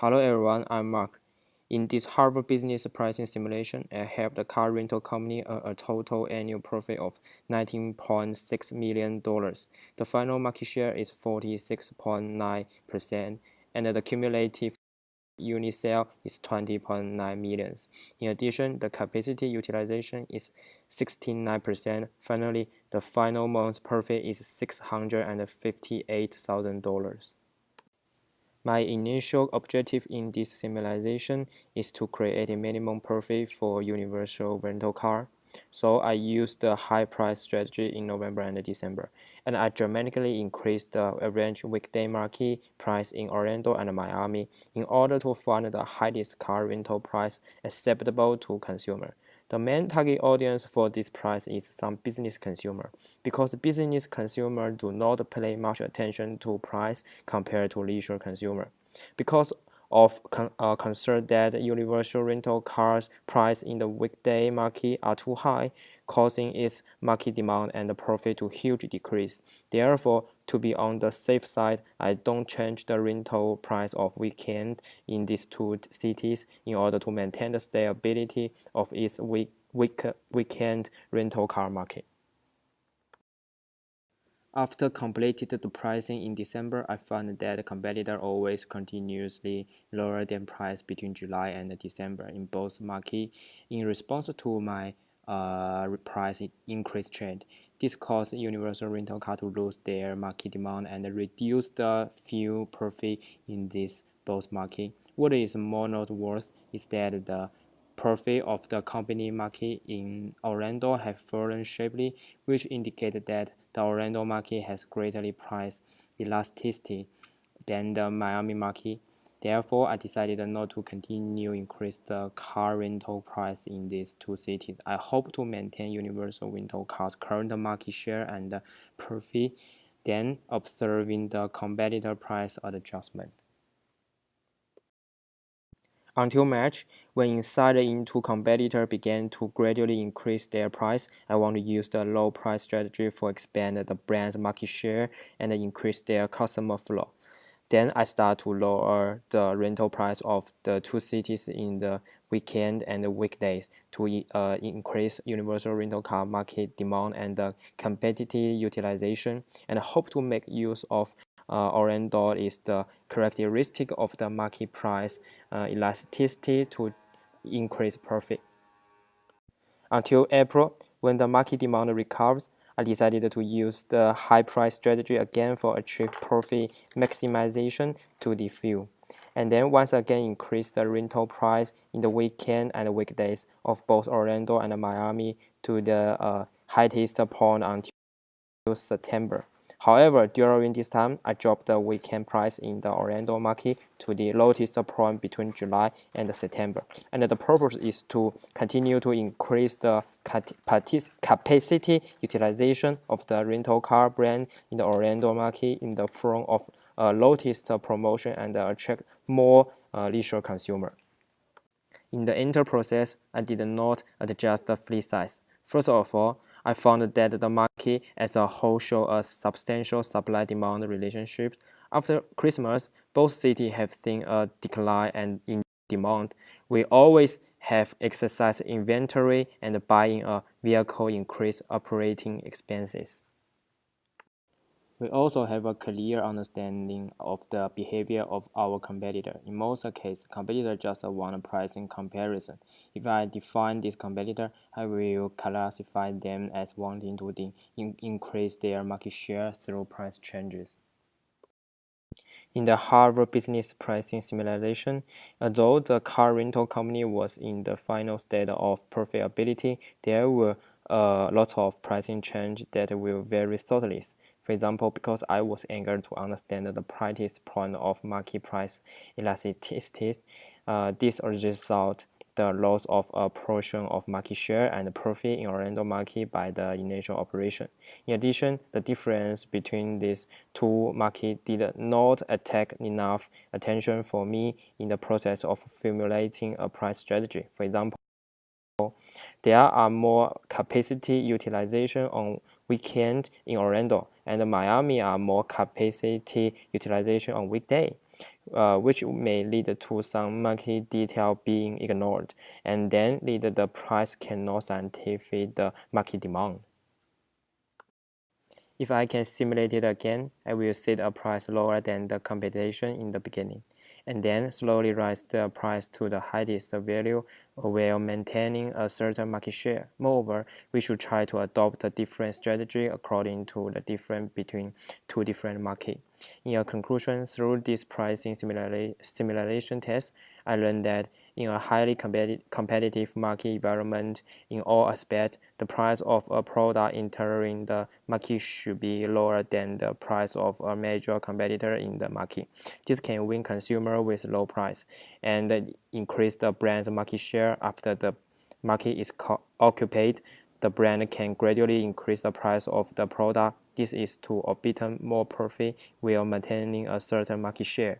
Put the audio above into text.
Hello everyone, I'm Mark. In this Harvard Business Pricing Simulation, I helped the car rental company earn a total annual profit of $19.6 million. The final market share is 46.9%, and the cumulative unit sale is 20.9 millions. In addition, the capacity utilization is 69%. Finally, the final month's profit is $658,000. My initial objective in this simulation is to create a minimum profit for universal rental car. So I used the high price strategy in November and December, and I dramatically increased the average weekday market price in Orlando and Miami in order to find the highest car rental price acceptable to consumer. The main target audience for this price is some business consumer, because business consumers do not pay much attention to price compared to leisure consumer. Because of concern that universal rental cars price in the weekday market are too high, causing its market demand and profit to huge decrease. Therefore, to be on the safe side, I don't change the rental price of weekend in these two cities in order to maintain the stability of its weekend rental car market. After completed the pricing in December, I found that the competitor always continuously lower their price between July and December in both markets in response to my price increase trend. This caused universal rental car to lose their market demand and reduce the fuel profit in this both market. What is more noteworthy is that the profit of the company market in Orlando have fallen sharply, which indicated that the Orlando market has greater price elasticity than the Miami market. Therefore, I decided not to continue increase the car rental price in these two cities. I hope to maintain universal rental cars' current market share and profit, then observing the competitor price adjustment. Until March, when insider into competitor began to gradually increase their price, I want to use the low price strategy for expand the brand's market share and increase their customer flow. Then I start to lower the rental price of the two cities in the weekend and the weekdays to increase universal rental car market demand and the competitive utilization, and hope to make use of Orlando is the characteristic of the market price elasticity to increase profit. Until April, when the market demand recovers, I decided to use the high price strategy again for achieve profit maximization to the fuel. And then once again increase the rental price in the weekend and weekdays of both Orlando and Miami to the highest point until September. However, during this time, I dropped the weekend price in the Orlando market to the lowest point between July and September. And the purpose is to continue to increase the capacity utilization of the rental car brand in the Orlando market in the form of lowest promotion and attract more leisure consumer. In the enter process, I did not adjust the fleet size. First of all, I found that the market as a whole show a substantial supply-demand relationship. After Christmas, both cities have seen a decline in demand. We always have excess inventory, and buying a vehicle increase operating expenses. We also have a clear understanding of the behavior of our competitor. In most cases, competitor just want a pricing comparison. If I define this competitor, I will classify them as wanting to increase their market share through price changes. In the Harvard Business Pricing Simulation, although the car rental company was in the final state of profitability, there were lots of pricing change that will vary subtly. For example, because I was eager to understand the price point of market price elasticity, this result the loss of a portion of market share and profit in Orlando market by the initial operation. In addition, the difference between these two markets did not attract enough attention for me in the process of formulating a price strategy. For example, there are more capacity utilization on weekend in Orlando, and Miami are more capacity utilization on weekday. which may lead to some market detail being ignored, and then lead the price cannot satisfy the market demand. If I can simulate it again, I will set a price lower than the competition in the beginning, and then slowly raise the price to the highest value while maintaining a certain market share. Moreover, we should try to adopt a different strategy according to the difference between two different markets. In a conclusion, through this pricing simulation test, I learned that in a highly competitive market environment, in all aspects, the price of a product entering the market should be lower than the price of a major competitor in the market. This can win consumers with low price and increase the brand's market share after the market is occupied. The brand can gradually increase the price of the product. This is to obtain more profit while maintaining a certain market share.